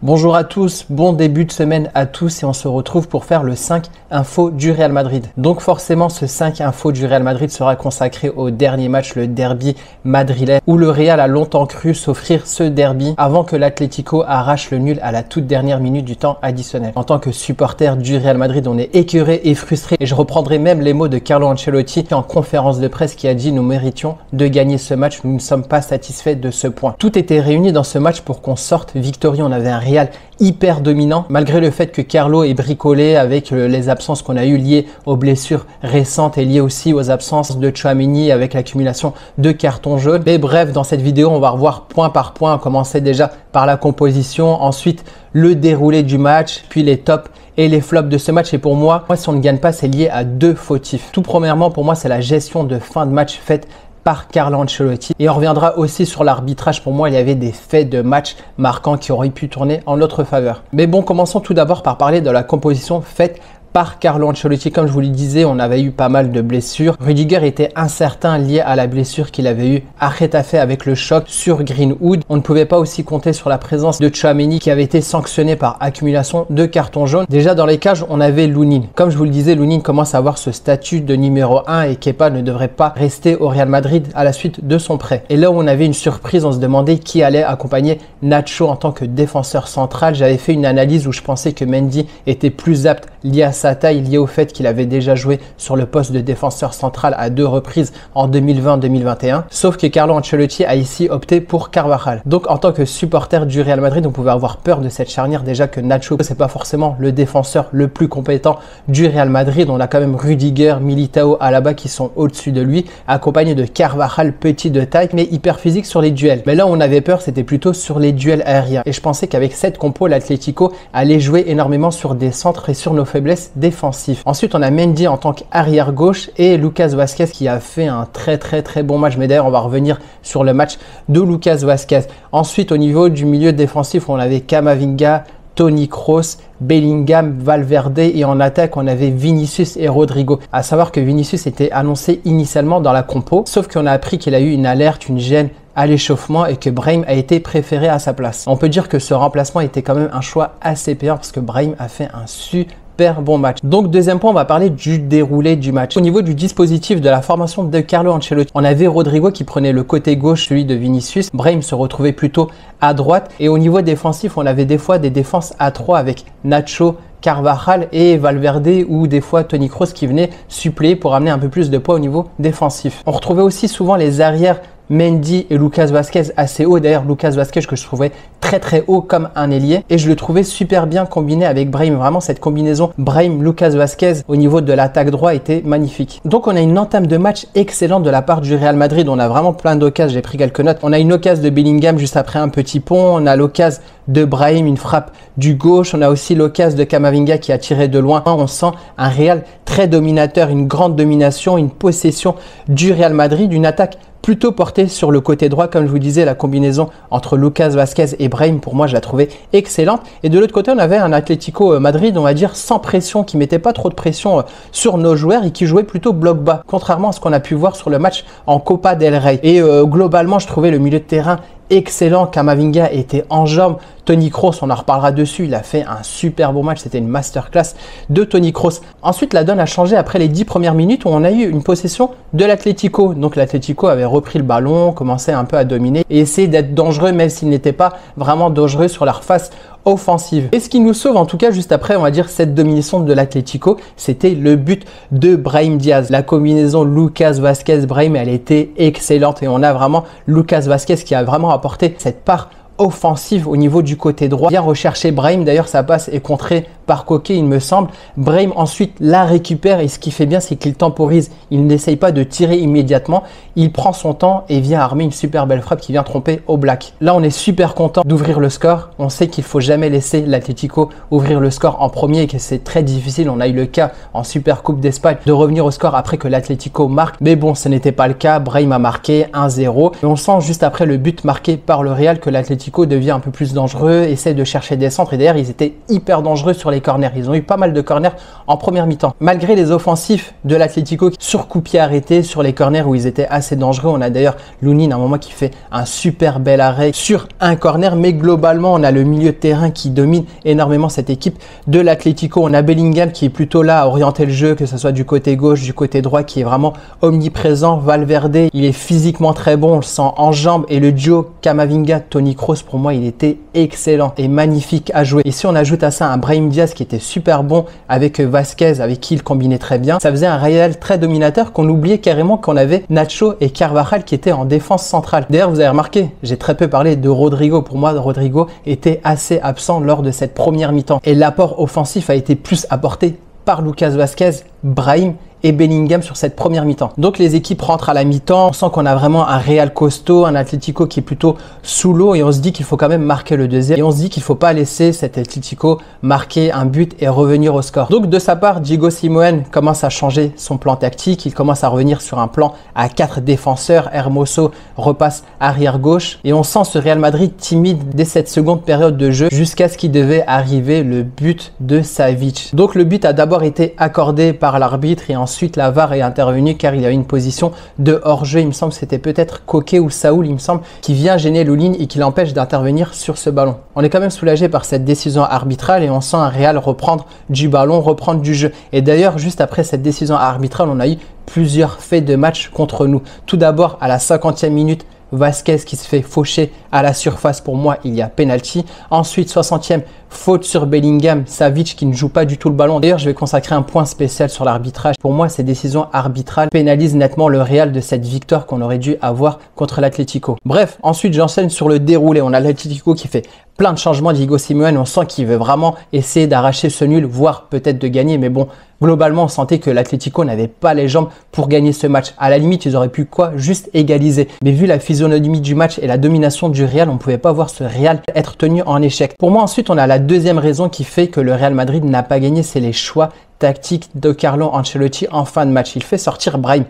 Bonjour à tous, bon début de semaine à tous et on se retrouve pour faire le 5 info du Real Madrid. Donc forcément ce 5 info du Real Madrid sera consacré au dernier match, le derby madrilène, où le Real a longtemps cru s'offrir ce derby avant que l'Atlético arrache le nul à la toute dernière minute du temps additionnel. En tant que supporter du Real Madrid, on est écœuré et frustré et je reprendrai même les mots de Carlo Ancelotti en conférence de presse qui a dit: nous méritions de gagner ce match, nous ne sommes pas satisfaits de ce point. Tout était réuni dans ce match pour qu'on sorte victorieux. On avait un Real hyper dominant, malgré le fait que Carlo est bricolé avec les absences qu'on a eues liées aux blessures récentes et liées aussi aux absences de Tchouaméni avec l'accumulation de cartons jaunes. Mais bref, dans cette vidéo, on va revoir point par point, commencer déjà par la composition, ensuite le déroulé du match, puis les tops et les flops de ce match. Et pour moi, si on ne gagne pas, c'est lié à deux fautifs. Tout premièrement, pour moi, c'est la gestion de fin de match faite par Carlo Ancelotti. Et on reviendra aussi sur l'arbitrage. Pour moi, il y avait des faits de match marquants qui auraient pu tourner en notre faveur. Mais bon, commençons tout d'abord par parler de la composition faite par Carlo Ancelotti. Comme je vous le disais, on avait eu pas mal de blessures. Rudiger était incertain lié à la blessure qu'il avait eue à Getafe avec le choc sur Greenwood. On ne pouvait pas aussi compter sur la présence de Tchouaméni qui avait été sanctionné par accumulation de cartons jaunes. Déjà dans les cages, on avait Lunin. Comme je vous le disais, Lunin commence à avoir ce statut de numéro 1 et Kepa ne devrait pas rester au Real Madrid à la suite de son prêt. Et là où on avait une surprise, on se demandait qui allait accompagner Nacho en tant que défenseur central. J'avais fait une analyse où je pensais que Mendy était plus apte lié à sa taille, lié au fait qu'il avait déjà joué sur le poste de défenseur central à 2 reprises en 2020-2021. Sauf que Carlo Ancelotti a ici opté pour Carvajal. Donc en tant que supporter du Real Madrid, on pouvait avoir peur de cette charnière. Déjà que Nacho, c'est pas forcément le défenseur le plus compétent du Real Madrid. On a quand même Rudiger, Militao, Alaba qui sont au-dessus de lui, accompagné de Carvajal, petit de taille, mais hyper physique sur les duels. Mais là où on avait peur, c'était plutôt sur les duels aériens. Et je pensais qu'avec cette compo, l'Atlético allait jouer énormément sur des centres et sur nos faiblesses défensives. Ensuite, on a Mendy en tant qu'arrière gauche et Lucas Vázquez qui a fait un très bon match. Mais d'ailleurs, on va revenir sur le match de Lucas Vázquez. Ensuite, au niveau du milieu défensif, on avait Camavinga, Toni Kroos, Bellingham, Valverde et en attaque, on avait Vinicius et Rodrigo. À savoir que Vinicius était annoncé initialement dans la compo, sauf qu'on a appris qu'il a eu une alerte, une gêne à l'échauffement et que Brahim a été préféré à sa place. On peut dire que ce remplacement était quand même un choix assez payant parce que Brahim a fait un super bon match. Donc deuxième point, on va parler du déroulé du match. Au niveau du dispositif de la formation de Carlo Ancelotti, on avait Rodrigo qui prenait le côté gauche, celui de Vinicius. Brahim se retrouvait plutôt à droite. Et au niveau défensif, on avait des fois des défenses à 3 avec Nacho, Carvajal et Valverde ou des fois Toni Kroos qui venait suppléer pour amener un peu plus de poids au niveau défensif. On retrouvait aussi souvent les arrières Mendy et Lucas Vázquez assez haut. D'ailleurs, Lucas Vázquez que je trouvais très haut comme un ailier et je le trouvais super bien combiné avec Brahim. Vraiment, cette combinaison Brahim-Lucas Vázquez au niveau de l'attaque droit était magnifique. Donc, on a une entame de match excellente de la part du Real Madrid. On a vraiment plein d'occasions. J'ai pris quelques notes. On a une occasion de Bellingham juste après un petit pont. On a l'occasion de Brahim, une frappe du gauche. On a aussi l'occasion de Camavinga qui a tiré de loin. On sent un Real très dominateur, une grande domination, une possession du Real Madrid, une attaque plutôt porté sur le côté droit. Comme je vous disais, la combinaison entre Lucas Vázquez et Brahim, pour moi, je la trouvais excellente. Et de l'autre côté, on avait un Atlético Madrid, on va dire, sans pression, qui mettait pas trop de pression sur nos joueurs et qui jouait plutôt bloc bas, contrairement à ce qu'on a pu voir sur le match en Copa del Rey. Et globalement, je trouvais le milieu de terrain excellent. Camavinga était en jambes. Toni Kroos, on en reparlera dessus, il a fait un super bon match, c'était une masterclass de Toni Kroos. Ensuite, la donne a changé après les 10 premières minutes où on a eu une possession de l'Atlético. Donc l'Atlético avait repris le ballon, commençait un peu à dominer et essayait d'être dangereux, même s'il n'était pas vraiment dangereux sur leur face offensive. Et ce qui nous sauve en tout cas juste après, on va dire, cette domination de l'Atlético, c'était le but de Brahim Diaz. La combinaison Lucas Vázquez-Brahim, elle était excellente et on a vraiment Lucas Vázquez qui a vraiment apporté cette part offensive au niveau du côté droit. Bien recherché Brahim, d'ailleurs sa passe est contrée par Koke il me semble. Brahim ensuite la récupère et ce qui fait bien c'est qu'il temporise, il n'essaye pas de tirer immédiatement, il prend son temps et vient armer une super belle frappe qui vient tromper au black. Là on est super content d'ouvrir le score, on sait qu'il faut jamais laisser l'Atlético ouvrir le score en premier et que c'est très difficile, on a eu le cas en Super Coupe d'Espagne de revenir au score après que l'Atlético marque, mais bon ce n'était pas le cas, Brahim a marqué 1-0 et on sent juste après le but marqué par le Real que l'Atlético l'Atlético devient un peu plus dangereux, essaie de chercher des centres et d'ailleurs ils étaient hyper dangereux sur les corners. Ils ont eu pas mal de corners en première mi-temps. Malgré les offensifs de l'Atlético sur coup-pied arrêté, sur les corners où ils étaient assez dangereux, on a d'ailleurs Lunin à un moment qui fait un super bel arrêt sur un corner, mais globalement on a le milieu de terrain qui domine énormément cette équipe de l'Atlético. On a Bellingham qui est plutôt là à orienter le jeu, que ce soit du côté gauche, du côté droit, qui est vraiment omniprésent. Valverde, il est physiquement très bon, on le sent en jambes, et le duo Camavinga-Toni Kroos, pour moi il était excellent et magnifique à jouer. Et si on ajoute à ça un Brahim Diaz qui était super bon avec Vasquez, avec qui il combinait très bien, ça faisait un Real très dominateur qu'on oubliait carrément qu'on avait Nacho et Carvajal qui étaient en défense centrale. D'ailleurs, vous avez remarqué, j'ai très peu parlé de Rodrigo. Pour moi, Rodrigo était assez absent lors de cette première mi-temps. Et l'apport offensif a été plus apporté par Lucas Vasquez, Brahim et Bellingham sur cette première mi-temps. Donc les équipes rentrent à la mi-temps, on sent qu'on a vraiment un Real costaud, un Atlético qui est plutôt sous l'eau et on se dit qu'il faut quand même marquer le deuxième et on se dit qu'il ne faut pas laisser cet Atlético marquer un but et revenir au score. Donc de sa part, Diego Simeone commence à changer son plan tactique, il commence à revenir sur un plan à 4 défenseurs, Hermoso repasse arrière gauche et on sent ce Real Madrid timide dès cette seconde période de jeu jusqu'à ce qu'il devait arriver le but de Savic. Donc le but a d'abord été accordé par l'arbitre et ensuite la VAR est intervenue car il y a une position de hors-jeu. Il me semble que c'était peut-être Koke ou Saoul, il me semble, qui vient gêner Lunin et qui l'empêche d'intervenir sur ce ballon. On est quand même soulagé par cette décision arbitrale et on sent un Real reprendre du ballon, reprendre du jeu. Et d'ailleurs, juste après cette décision arbitrale, on a eu plusieurs faits de match contre nous. Tout d'abord, à la 50e minute, Vasquez qui se fait faucher à la surface, pour moi il y a penalty. Ensuite 60e, faute sur Bellingham, Savic qui ne joue pas du tout le ballon. D'ailleurs je vais consacrer un point spécial sur l'arbitrage. Pour moi ces décisions arbitrales pénalisent nettement le Real de cette victoire qu'on aurait dû avoir contre l'Atlético. Bref, ensuite j'enseigne sur le déroulé. On a l'Atlético qui fait plein de changements, Diego Simeone, on sent qu'il veut vraiment essayer d'arracher ce nul, voire peut-être de gagner, mais bon, globalement on sentait que l'Atlético n'avait pas les jambes pour gagner ce match. À la limite ils auraient pu quoi, juste égaliser, mais vu la physionomie du match et la domination du Real, on ne pouvait pas voir ce Real être tenu en échec. Pour moi ensuite on a la deuxième raison qui fait que le Real Madrid n'a pas gagné, c'est les choix tactiques de Carlo Ancelotti en fin de match. Il fait sortir Brahim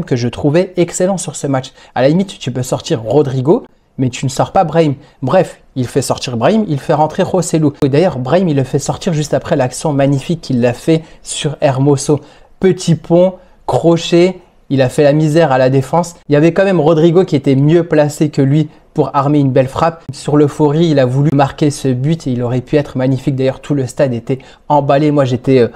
que je trouvais excellent sur ce match. À la limite tu peux sortir Rodrigo, mais tu ne sors pas Brahim. Bref, il fait sortir Brahim, il fait rentrer Joselu. Et d'ailleurs, Brahim, il le fait sortir juste après l'action magnifique qu'il a fait sur Hermoso. Petit pont, crochet, il a fait la misère à la défense. Il y avait quand même Rodrigo qui était mieux placé que lui pour armer une belle frappe. Sur l'euphorie, il a voulu marquer ce but et il aurait pu être magnifique. D'ailleurs, tout le stade était emballé. Moi, j'étais...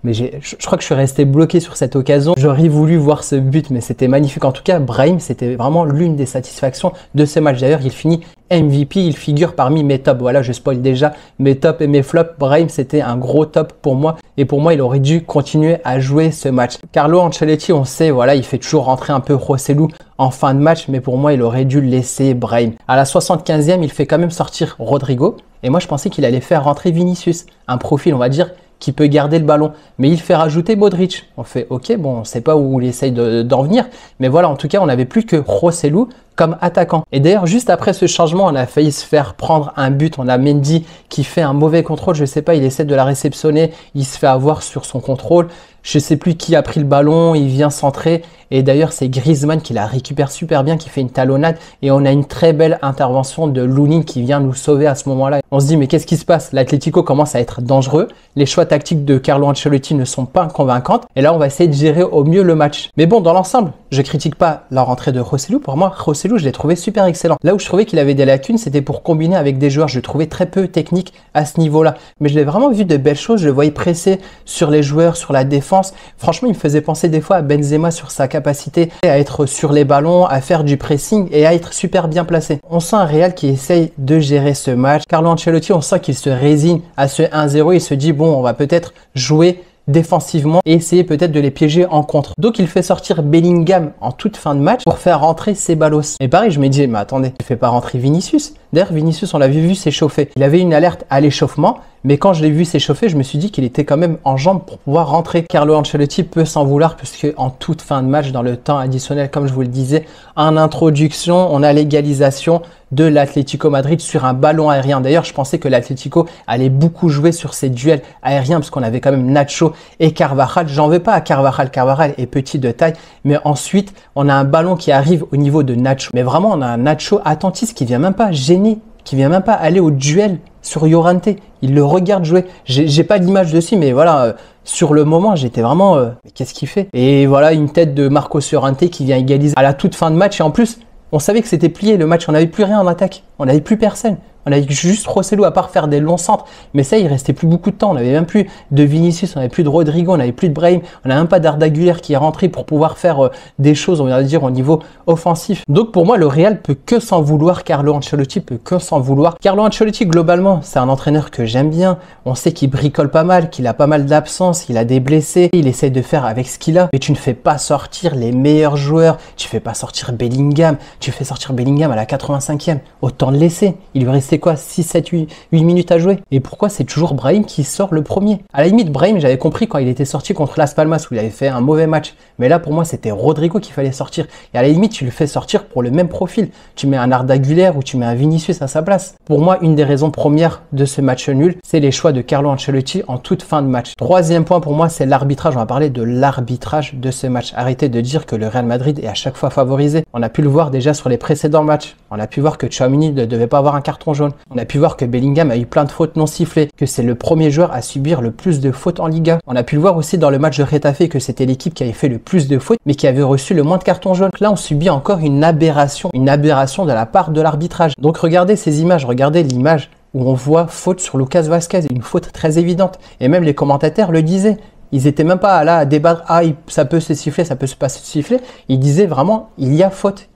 mais je crois que je suis resté bloqué sur cette occasion. J'aurais voulu voir ce but, mais c'était magnifique. En tout cas, Brahim, c'était vraiment l'une des satisfactions de ce match. D'ailleurs, il finit MVP, il figure parmi mes tops. Voilà, je spoil déjà mes tops et mes flops. Brahim, c'était un gros top pour moi. Et pour moi, il aurait dû continuer à jouer ce match. Carlo Ancelotti, on sait, voilà, il fait toujours rentrer un peu Joselu en fin de match, mais pour moi, il aurait dû laisser Brahim. À la 75e, il fait quand même sortir Rodrigo. Et moi, je pensais qu'il allait faire rentrer Vinicius. Un profil, on va dire, qui peut garder le ballon. Mais il fait rajouter Modric. On fait, ok, bon, on ne sait pas où il essaye d'en venir. Mais voilà, en tout cas, on n'avait plus que Joselu comme attaquant. Et d'ailleurs, juste après ce changement, on a failli se faire prendre un but. On a Mendy qui fait un mauvais contrôle. Je ne sais pas, il essaie de la réceptionner. Il se fait avoir sur son contrôle. Je ne sais plus qui a pris le ballon. Il vient centrer. Et d'ailleurs, c'est Griezmann qui la récupère super bien, qui fait une talonnade. Et on a une très belle intervention de Lunin qui vient nous sauver à ce moment-là. On se dit, mais qu'est-ce qui se passe? L'Atlético commence à être dangereux. Les choix tactiques de Carlo Ancelotti ne sont pas convaincants. Et là, on va essayer de gérer au mieux le match. Mais bon, dans l'ensemble, je critique pas la rentrée de Joselu. Pour moi, Joselu, je l'ai trouvé super excellent. Là où je trouvais qu'il avait des lacunes, c'était pour combiner avec des joueurs. Je le trouvais très peu technique à ce niveau-là. Mais je l'ai vraiment vu de belles choses. Je le voyais presser sur les joueurs, sur la défense. Franchement, il me faisait penser des fois à Benzema sur sa capacité à être sur les ballons, à faire du pressing et à être super bien placé. On sent un Real qui essaye de gérer ce match. Carlo Ancelotti, on sent qu'il se résigne à ce 1-0. Il se dit, bon, on va peut-être jouer défensivement et essayer peut-être de les piéger en contre. Donc il fait sortir Bellingham en toute fin de match pour faire rentrer Ceballos. Et pareil, je me dis, mais attendez, il fait pas rentrer Vinicius. D'ailleurs, Vinicius, on l'avait vu s'échauffer. Il avait une alerte à l'échauffement, mais quand je l'ai vu s'échauffer, je me suis dit qu'il était quand même en jambes pour pouvoir rentrer. Carlo Ancelotti peut s'en vouloir puisque en toute fin de match, dans le temps additionnel, comme je vous le disais, en introduction, on a l'égalisation de l'Atlético Madrid sur un ballon aérien. D'ailleurs, je pensais que l'Atlético allait beaucoup jouer sur ces duels aériens parce qu'on avait quand même Nacho et Carvajal. J'en veux pas à Carvajal. Carvajal est petit de taille, mais ensuite, on a un ballon qui arrive au niveau de Nacho. Mais vraiment, on a un Nacho attentiste qui vient même pas gêner qui vient même pas aller au duel sur Llorente. Il le regarde jouer. J'ai pas d'image dessus, mais voilà, sur le moment, j'étais vraiment, mais qu'est-ce qu'il fait? Et voilà, une tête de Marcos Llorente qui vient égaliser à la toute fin de match. Et en plus, on savait que c'était plié le match. On n'avait plus rien en attaque. On n'avait plus personne. On avait juste Rosselló à part faire des longs centres. Mais ça, il restait plus beaucoup de temps. On n'avait même plus de Vinicius, on n'avait plus de Rodrigo, on n'avait plus de Brahim. On n'a même pas d'Arda Güler qui est rentré pour pouvoir faire des choses, on va dire, au niveau offensif. Donc pour moi, le Real peut que s'en vouloir. Carlo Ancelotti peut que s'en vouloir. Carlo Ancelotti, globalement, c'est un entraîneur que j'aime bien. On sait qu'il bricole pas mal, qu'il a pas mal d'absence, il a des blessés. Il essaie de faire avec ce qu'il a. Mais tu ne fais pas sortir les meilleurs joueurs. Tu fais pas sortir Bellingham. Tu fais sortir Bellingham à la 85e. Autant le laisser. Il lui restait quoi, 6, 7, 8 minutes à jouer. Et pourquoi c'est toujours Brahim qui sort le premier? À la limite, Brahim, j'avais compris quand il était sorti contre Las Palmas où il avait fait un mauvais match. Mais là, pour moi, c'était Rodrigo qu'il fallait sortir. Et à la limite, tu le fais sortir pour le même profil. Tu mets un Arda Güler ou tu mets un Vinicius à sa place. Pour moi, une des raisons premières de ce match nul, c'est les choix de Carlo Ancelotti en toute fin de match. Troisième point pour moi, c'est l'arbitrage. On va parler de l'arbitrage de ce match. Arrêtez de dire que le Real Madrid est à chaque fois favorisé. On a pu le voir déjà sur les précédents matchs. On a pu voir que Tchouaméni ne devait pas avoir un carton jaune. On a pu voir que Bellingham a eu plein de fautes non sifflées, que c'est le premier joueur à subir le plus de fautes en Liga. On a pu le voir aussi dans le match de Getafe que c'était l'équipe qui avait fait le plus de fautes, mais qui avait reçu le moins de cartons jaunes. Là, on subit encore une aberration de la part de l'arbitrage. Donc regardez ces images, regardez l'image où on voit faute sur Lucas Vazquez, une faute très évidente. Et même les commentateurs le disaient. Ils n'étaient même pas là à débattre, ça peut se siffler, ça peut se pas se siffler. Ils disaient vraiment, il y a faute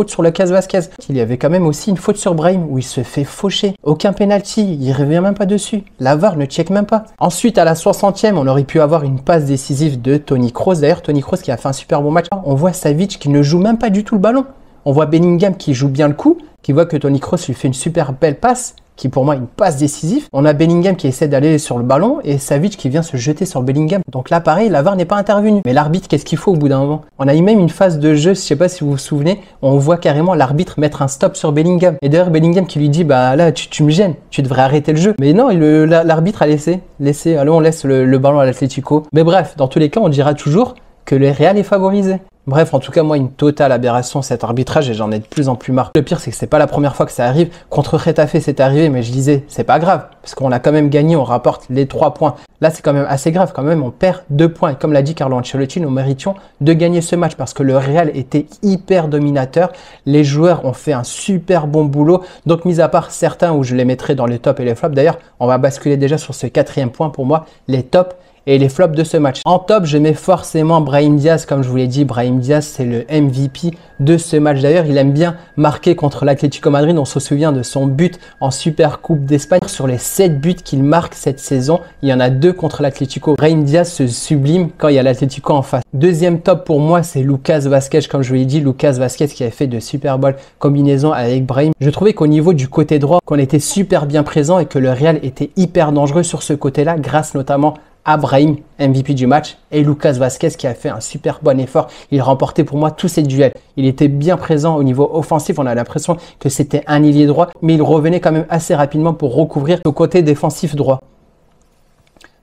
sur Lucas Vazquez. Il y avait quand même aussi une faute sur Brahim où il se fait faucher. Aucun penalty, il revient même pas dessus. La VAR ne check même pas. Ensuite, à la 60e, on aurait pu avoir une passe décisive de Toni Kroos. D'ailleurs, Toni Kroos qui a fait un super bon match. On voit Savic qui ne joue même pas du tout le ballon. On voit Bellingham qui joue bien le coup, qui voit que Toni Kroos lui fait une super belle passe, qui pour moi une passe décisive. On a Bellingham qui essaie d'aller sur le ballon et Savic qui vient se jeter sur Bellingham. Donc là pareil, la VAR n'est pas intervenue. Mais l'arbitre, qu'est-ce qu'il faut au bout d'un moment? On a eu même une phase de jeu, je sais pas si vous vous souvenez, on voit carrément l'arbitre mettre un stop sur Bellingham. Et d'ailleurs Bellingham qui lui dit, bah là tu me gênes, tu devrais arrêter le jeu. Mais non, l'arbitre a laissé, allez on laisse le ballon à l'Atlético. Mais bref, dans tous les cas, on dira toujours que le Real est favorisé. Bref, en tout cas, moi, une totale aberration cet arbitrage et j'en ai de plus en plus marre. Le pire, c'est que c'est pas la première fois que ça arrive. Contre Getafe, c'est arrivé, mais je disais, c'est pas grave, parce qu'on a quand même gagné, on rapporte les 3 points. Là, c'est quand même assez grave, quand même, on perd 2 points. Et comme l'a dit Carlo Ancelotti, nous méritions de gagner ce match parce que le Real était hyper dominateur. Les joueurs ont fait un super bon boulot. Donc, mis à part certains où je les mettrai dans les tops et les flops, d'ailleurs, on va basculer déjà sur ce 4e point pour moi, les tops et les flops de ce match. En top, je mets forcément Brahim Diaz. Comme je vous l'ai dit, Brahim Diaz, c'est le MVP de ce match. D'ailleurs, il aime bien marquer contre l'Atlético Madrid. On se souvient de son but en Super Coupe d'Espagne. Sur les 7 buts qu'il marque cette saison, il y en a 2 contre l'Atlético. Brahim Diaz se sublime quand il y a l'Atlético en face. Deuxième top pour moi, c'est Lucas Vazquez. Comme je vous l'ai dit, Lucas Vazquez qui avait fait de super bonnes combinaisons avec Brahim. Je trouvais qu'au niveau du côté droit, qu'on était super bien présent et que le Real était hyper dangereux sur ce côté-là, grâce notamment à Brahim, MVP du match, et Lucas Vazquez qui a fait un super bon effort. Il remportait pour moi tous ses duels. Il était bien présent au niveau offensif. On a l'impression que c'était un ailier droit, mais il revenait quand même assez rapidement pour recouvrir le côté défensif droit.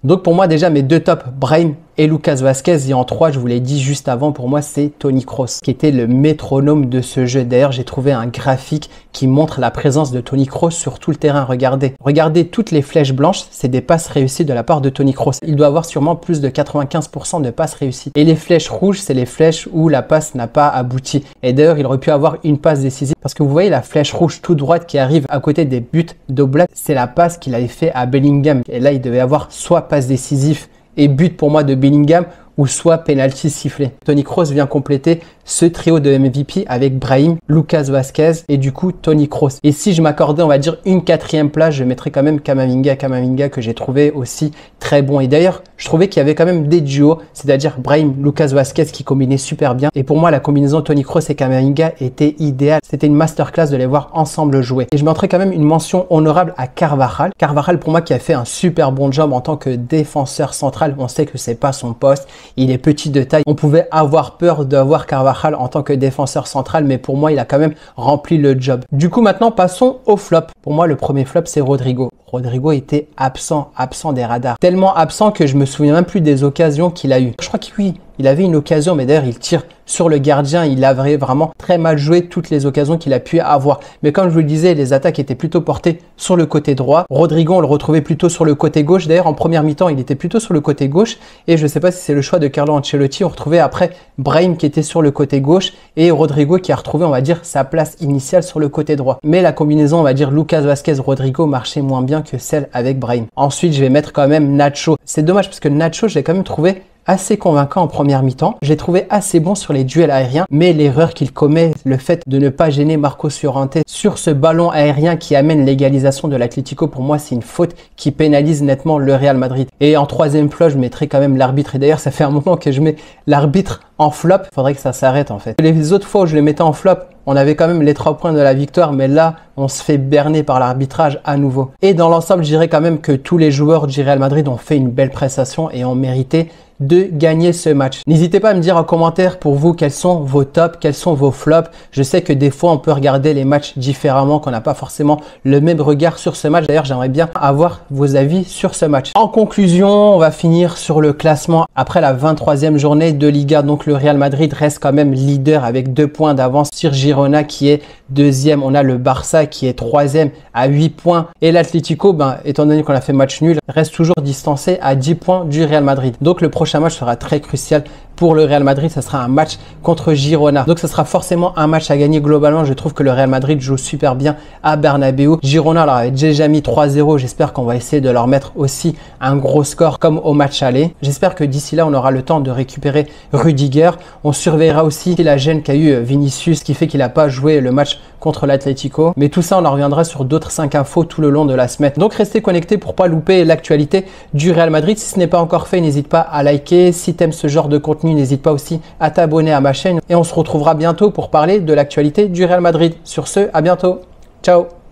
Donc pour moi déjà mes 2 tops, Brahim et Lucas Vazquez. Et en 3, je vous l'ai dit juste avant, pour moi c'est Toni Kroos qui était le métronome de ce jeu. D'ailleurs, j'ai trouvé un graphique qui montre la présence de Toni Kroos sur tout le terrain. Regardez toutes les flèches blanches, c'est des passes réussies de la part de Toni Kroos. Il doit avoir sûrement plus de 95% de passes réussies. Et les flèches rouges, c'est les flèches où la passe n'a pas abouti. Et d'ailleurs, il aurait pu avoir une passe décisive parce que vous voyez la flèche rouge toute droite qui arrive à côté des buts d'Oblak, c'est la passe qu'il avait fait à Bellingham. Et là, il devait avoir soit passe décisive et but pour moi de Bellingham ou soit penalty sifflé. Toni Kroos vient compléter ce trio de MVP avec Brahim, Lucas Vazquez et du coup Toni Kroos. Et si je m'accordais, on va dire, une 4e place, je mettrais quand même Camavinga que j'ai trouvé aussi très bon. Et d'ailleurs, je trouvais qu'il y avait quand même des duos, c'est-à-dire Brahim, Lucas Vazquez qui combinaient super bien. Et pour moi, la combinaison Toni Kroos et Camavinga était idéale. C'était une masterclass de les voir ensemble jouer. Et je mettrais quand même une mention honorable à Carvajal. Carvajal pour moi qui a fait un super bon job en tant que défenseur central. On sait que c'est pas son poste. Il est petit de taille. On pouvait avoir peur d'avoir Carvajal en tant que défenseur central, mais pour moi, il a quand même rempli le job. Du coup, maintenant, passons au flop. Pour moi, le premier flop, c'est Rodrigo. Rodrigo était absent des radars. Tellement absent que je me souviens même plus des occasions qu'il a eues. Je crois que oui, il avait une occasion, mais d'ailleurs il tire sur le gardien, il avait vraiment très mal joué toutes les occasions qu'il a pu avoir. Mais comme je vous le disais, les attaques étaient plutôt portées sur le côté droit. Rodrigo, on le retrouvait plutôt sur le côté gauche. D'ailleurs, en première mi-temps, il était plutôt sur le côté gauche. Et je ne sais pas si c'est le choix de Carlo Ancelotti. On retrouvait après Brahim qui était sur le côté gauche et Rodrigo qui a retrouvé, on va dire, sa place initiale sur le côté droit. Mais la combinaison, on va dire, Lucas Vázquez-Rodrigo marchait moins bien que celle avec Brahim. Ensuite, je vais mettre quand même Nacho. C'est dommage parce que Nacho, je l'ai quand même trouvé assez convaincant en première mi-temps. Je l'ai trouvé assez bon sur les duels aériens, mais l'erreur qu'il commet, le fait de ne pas gêner Marcos Llorente sur ce ballon aérien qui amène l'égalisation de l'Atlético, pour moi, c'est une faute qui pénalise nettement le Real Madrid. Et en troisième flop, je mettrai quand même l'arbitre. Et d'ailleurs, ça fait un moment que je mets l'arbitre en flop. Il faudrait que ça s'arrête en fait. Les autres fois où je le mettais en flop, on avait quand même les 3 points de la victoire, mais là, on se fait berner par l'arbitrage à nouveau. Et dans l'ensemble, je dirais quand même que tous les joueurs du Real Madrid ont fait une belle prestation et ont mérité de gagner ce match. N'hésitez pas à me dire en commentaire pour vous quels sont vos tops, quels sont vos flops. Je sais que des fois, on peut regarder les matchs différemment, qu'on n'a pas forcément le même regard sur ce match. D'ailleurs, j'aimerais bien avoir vos avis sur ce match. En conclusion, on va finir sur le classement après la 23e journée de Liga. Donc, le Real Madrid reste quand même leader avec 2 points d'avance sur Girona qui est 2e. On a le Barça qui est 3e à 8 points. Et l'Atlético, étant donné qu'on a fait match nul, reste toujours distancé à 10 points du Real Madrid. Donc, le prochain match sera très crucial pour le Real Madrid. Ça sera un match contre Girona. Donc, ce sera forcément un match à gagner globalement. Je trouve que le Real Madrid joue super bien à Bernabéu. Girona leur avait déjà mis 3-0. J'espère qu'on va essayer de leur mettre aussi un gros score comme au match aller. J'espère que d'ici là, on aura le temps de récupérer Rudiger. On surveillera aussi la gêne qu'a eu Vinicius, qui fait qu'il n'a pas joué le match contre l'Atlético. Mais tout ça, on en reviendra sur d'autres 5 infos tout le long de la semaine. Donc, restez connectés pour pas louper l'actualité du Real Madrid. Si ce n'est pas encore fait, n'hésite pas à liker. Si tu aimes ce genre de contenu, n'hésite pas aussi à t'abonner à ma chaîne. Et on se retrouvera bientôt pour parler de l'actualité du Real Madrid. Sur ce, à bientôt. Ciao.